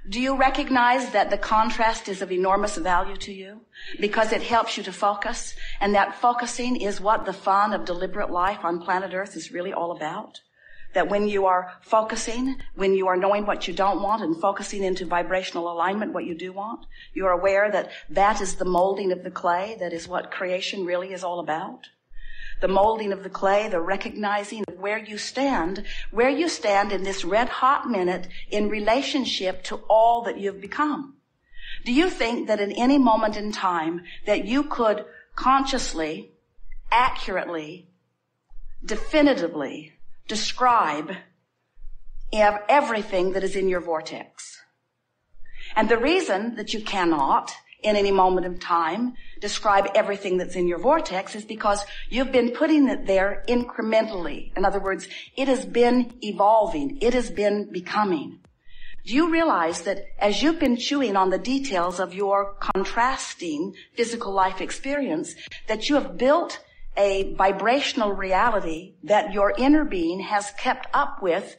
Do you recognize that the contrast is of enormous value to you? Because it helps you to focus, and that focusing is what the fun of deliberate life on planet Earth is really all about. That when you are focusing, when you are knowing what you don't want and focusing into vibrational alignment what you do want, you are aware that that is the molding of the clay, that is what creation really is all about. The molding of the clay, the recognizing of where you stand in this red hot minute in relationship to all that you've become. Do you think that at any moment in time that you could consciously, accurately, definitively describe everything that is in your vortex? And the reason that you cannot in any moment of time describe everything that's in your vortex is because you've been putting it there incrementally. In other words, it has been evolving. It has been becoming. Do you realize that as you've been chewing on the details of your contrasting physical life experience, that you have built a vibrational reality that your inner being has kept up with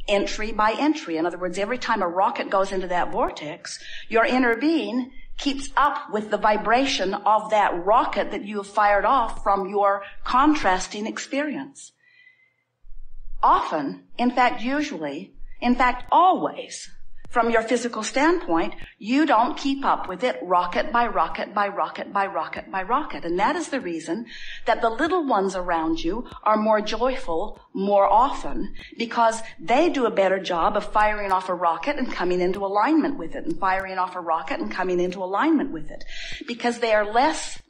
entry by entry? In other words, every time a rocket goes into that vortex, your inner being keeps up with the vibration of that rocket that you have fired off from your contrasting experience. Often, in fact, usually, in fact, always, from your physical standpoint, you don't keep up with it rocket by rocket by rocket by rocket by rocket. And that is the reason that the little ones around you are more joyful more often, because they do a better job of firing off a rocket and coming into alignment with it, and firing off a rocket and coming into alignment with it, because they are less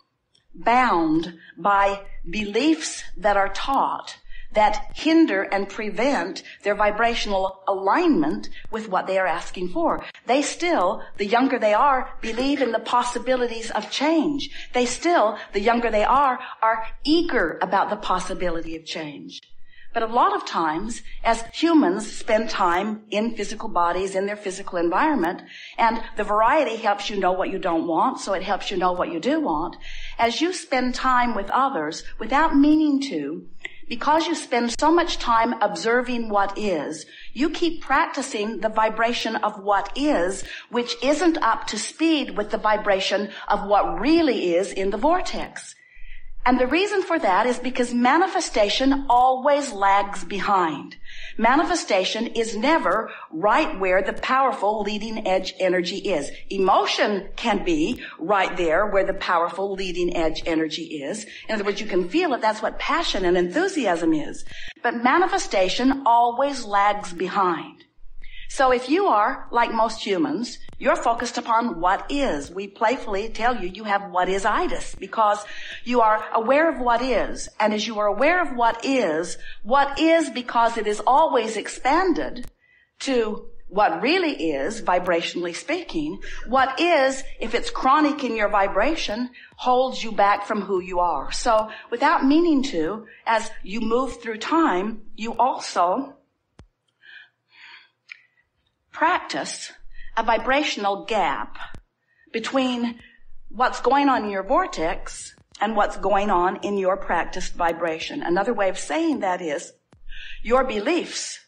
bound by beliefs that are taught that hinder and prevent their vibrational alignment with what they are asking for. They still, the younger they are, believe in the possibilities of change. They still, the younger they are eager about the possibility of change. But a lot of times, as humans spend time in physical bodies, in their physical environment, and the variety helps you know what you don't want, so it helps you know what you do want, as you spend time with others without meaning to, because you spend so much time observing what is, you keep practicing the vibration of what is, which isn't up to speed with the vibration of what really is in the vortex. And the reason for that is because manifestation always lags behind. Manifestation is never right where the powerful leading edge energy is. Emotion can be right there where the powerful leading edge energy is. In other words, you can feel it. That's what passion and enthusiasm is. But manifestation always lags behind. So if you are, like most humans, you're focused upon what is. We playfully tell you you have what is-itis because you are aware of what is. And as you are aware of what is because it is always expanded to what really is, vibrationally speaking, what is, if it's chronic in your vibration, holds you back from who you are. So without meaning to, as you move through time, you also practice a vibrational gap between what's going on in your vortex and what's going on in your practiced vibration. Another way of saying that is your beliefs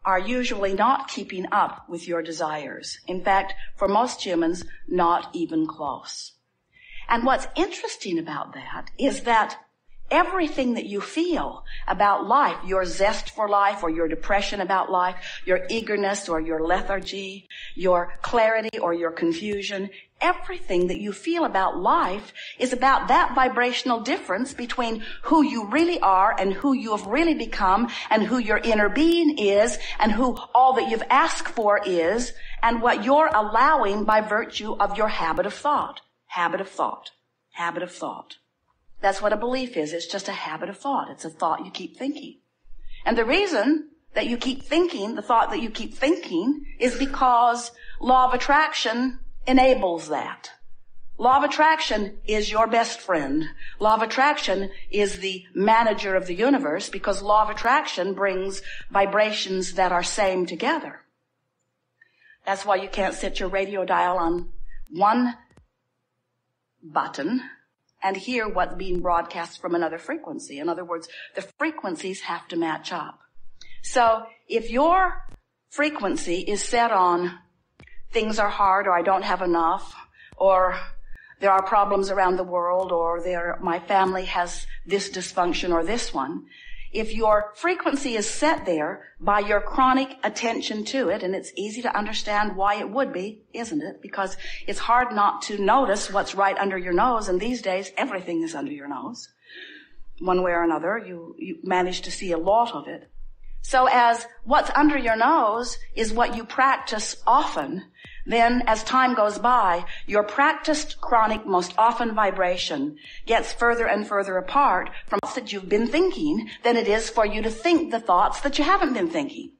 are usually not keeping up with your desires. In fact, for most humans, not even close. And what's interesting about that is that everything that you feel about life, your zest for life or your depression about life, your eagerness or your lethargy, your clarity or your confusion, everything that you feel about life is about that vibrational difference between who you really are and who you have really become and who your inner being is and who all that you've asked for is and what you're allowing by virtue of your habit of thought. Habit of thought. Habit of thought. That's what a belief is. It's just a habit of thought. It's a thought you keep thinking. And the reason that you keep thinking, the thought that you keep thinking, is because law of attraction enables that. Law of attraction is your best friend. Law of attraction is the manager of the universe because law of attraction brings vibrations that are same together. That's why you can't set your radio dial on one button and hear what's being broadcast from another frequency. In other words, the frequencies have to match up. So if your frequency is set on things are hard, or I don't have enough, or there are problems around the world, or my family has this dysfunction or this one, if your frequency is set there by your chronic attention to it, and it's easy to understand why it would be, isn't it? Because it's hard not to notice what's right under your nose, and these days everything is under your nose. One way or another, you manage to see a lot of it. So as what's under your nose is what you practice often, then as time goes by, your practiced chronic most often vibration gets further and further apart from thoughts that you've been thinking than it is for you to think the thoughts that you haven't been thinking.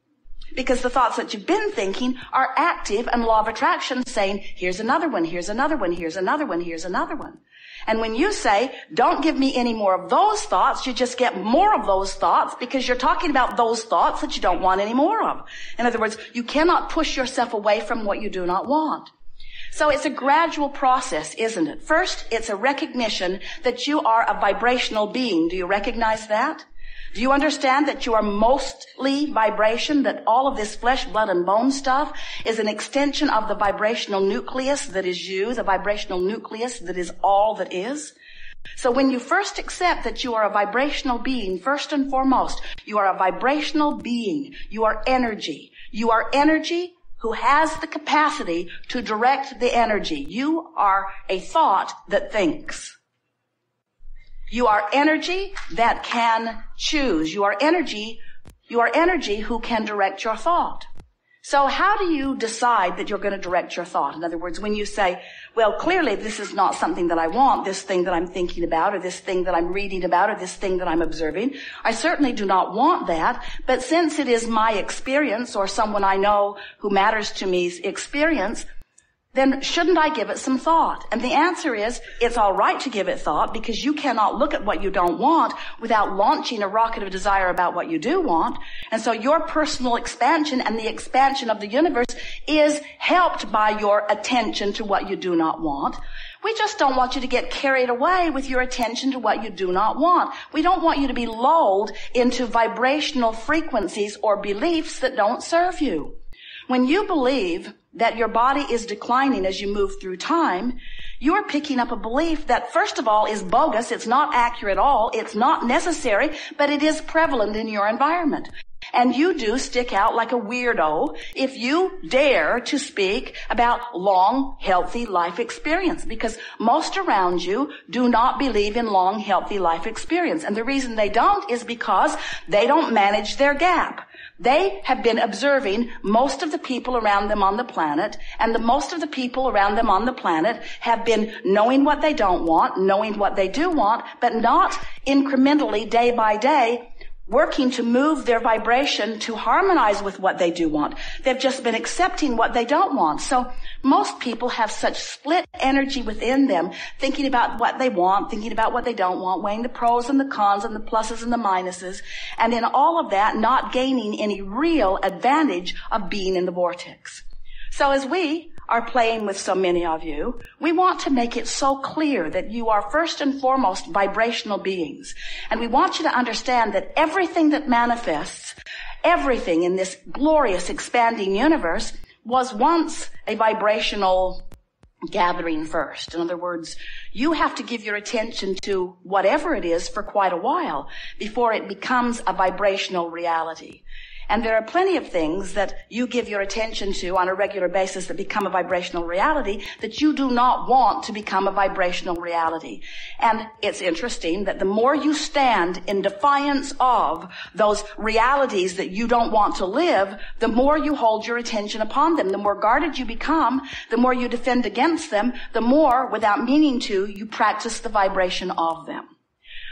Because the thoughts that you've been thinking are active, and law of attraction saying, here's another one, here's another one, here's another one, here's another one. And when you say, don't give me any more of those thoughts, you just get more of those thoughts because you're talking about those thoughts that you don't want any more of. In other words, you cannot push yourself away from what you do not want. So it's a gradual process, isn't it? First, it's a recognition that you are a vibrational being. Do you recognize that? Do you understand that you are mostly vibration, that all of this flesh, blood, and bone stuff is an extension of the vibrational nucleus that is you, the vibrational nucleus that is all that is? So when you first accept that you are a vibrational being, first and foremost, you are a vibrational being. You are energy. You are energy who has the capacity to direct the energy. You are a thought that thinks. You are energy that can choose. You are energy who can direct your thought. So how do you decide that you're going to direct your thought? In other words, when you say, well, clearly this is not something that I want, this thing that I'm thinking about, or this thing that I'm reading about, or this thing that I'm observing. I certainly do not want that, but since it is my experience, or someone I know who matters to me's experience, then shouldn't I give it some thought? And the answer is, it's all right to give it thought, because you cannot look at what you don't want without launching a rocket of desire about what you do want. And so your personal expansion and the expansion of the universe is helped by your attention to what you do not want. We just don't want you to get carried away with your attention to what you do not want. We don't want you to be lulled into vibrational frequencies or beliefs that don't serve you. When you believe that your body is declining as you move through time, you're picking up a belief that, first of all, is bogus. It's not accurate at all. It's not necessary, but it is prevalent in your environment. And you do stick out like a weirdo if you dare to speak about long, healthy life experience, because most around you do not believe in long, healthy life experience. And the reason they don't is because they don't manage their gap. They have been observing most of the people around them on the planet, and most of the people around them on the planet have been knowing what they don't want, knowing what they do want, but not incrementally, day by day, working to move their vibration to harmonize with what they do want. They've just been accepting what they don't want. So most people have such split energy within them, thinking about what they want, thinking about what they don't want, weighing the pros and the cons and the pluses and the minuses, and in all of that, not gaining any real advantage of being in the vortex. So as we are playing with so many of you, we want to make it so clear that you are first and foremost vibrational beings. And we want you to understand that everything that manifests, everything in this glorious expanding universe was once a vibrational gathering first. In other words, you have to give your attention to whatever it is for quite a while before it becomes a vibrational reality. And there are plenty of things that you give your attention to on a regular basis that become a vibrational reality that you do not want to become a vibrational reality. And it's interesting that the more you stand in defiance of those realities that you don't want to live, the more you hold your attention upon them. The more guarded you become, the more you defend against them, the more, without meaning to, you practice the vibration of them.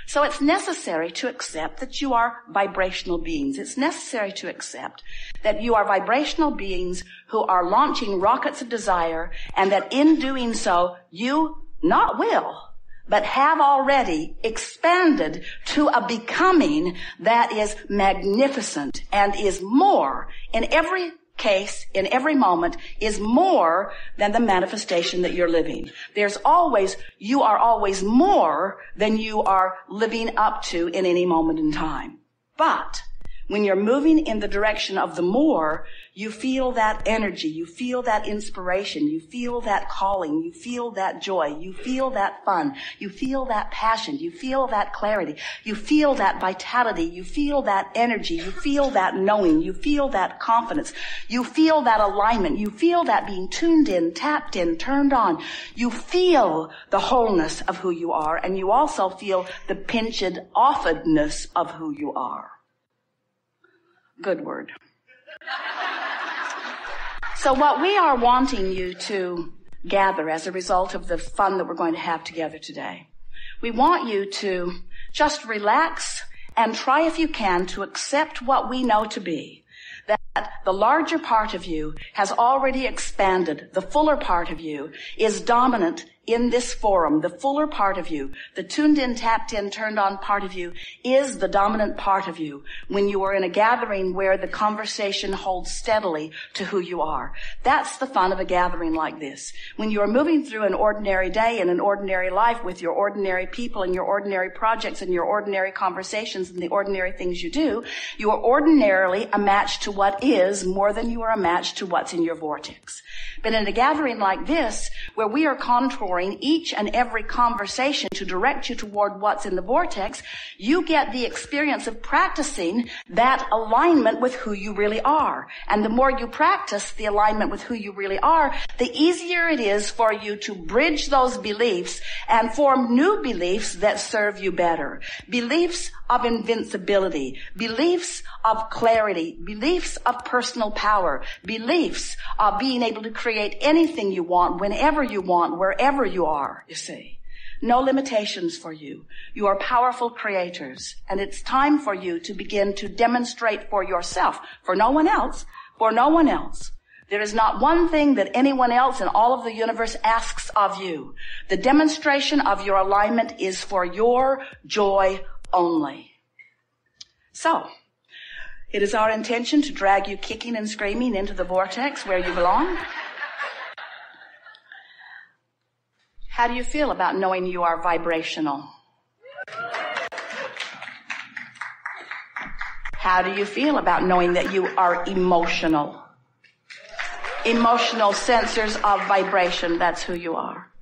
So it's necessary to accept that you are vibrational beings. It's necessary to accept that you are vibrational beings who are launching rockets of desire, and that in doing so, you not will, but have already expanded to a becoming that is magnificent and is more, in every case, in every moment, is more than the manifestation that you're living. You are always more than you are living up to in any moment in time. But When you're moving in the direction of the more, you feel that energy, you feel that inspiration, you feel that calling, you feel that joy, you feel that fun, you feel that passion, you feel that clarity, you feel that vitality, you feel that energy, you feel that knowing, you feel that confidence, you feel that alignment, you feel that being tuned in, tapped in, turned on. You feel the wholeness of who you are, and you also feel the pinched offedness of who you are. Good word. So what we are wanting you to gather as a result of the fun that we're going to have together today, we want you to just relax and try, if you can, to accept what we know to be, that the larger part of you has already expanded. The fuller part of you is dominant in this forum. The fuller part of you, the tuned in, tapped in, turned on part of you is the dominant part of you when you are in a gathering where the conversation holds steadily to who you are. That's the fun of a gathering like this. When you are moving through an ordinary day and an ordinary life with your ordinary people and your ordinary projects and your ordinary conversations and the ordinary things you do, you are ordinarily a match to what is more than you are a match to what's in your vortex. But in a gathering like this, where we are contouring each and every conversation to direct you toward what's in the vortex, you get the experience of practicing that alignment with who you really are. And the more you practice the alignment with who you really are, the easier it is for you to bridge those beliefs and form new beliefs that serve you better. Beliefs of invincibility, beliefs of clarity, beliefs of personal power, beliefs of being able to create anything you want, whenever you want, wherever you are, you see. No limitations for you. You are powerful creators, and it's time for you to begin to demonstrate for yourself, for no one else, for no one else. There is not one thing that anyone else in all of the universe asks of you. The demonstration of your alignment is for your joy only. So, it is our intention to drag you kicking and screaming into the vortex where you belong. How do you feel about knowing you are vibrational? How do you feel about knowing that you are emotional? Emotional sensors of vibration, that's who you are.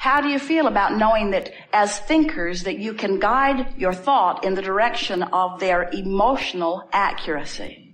How do you feel about knowing that as thinkers that you can guide your thought in the direction of their emotional accuracy?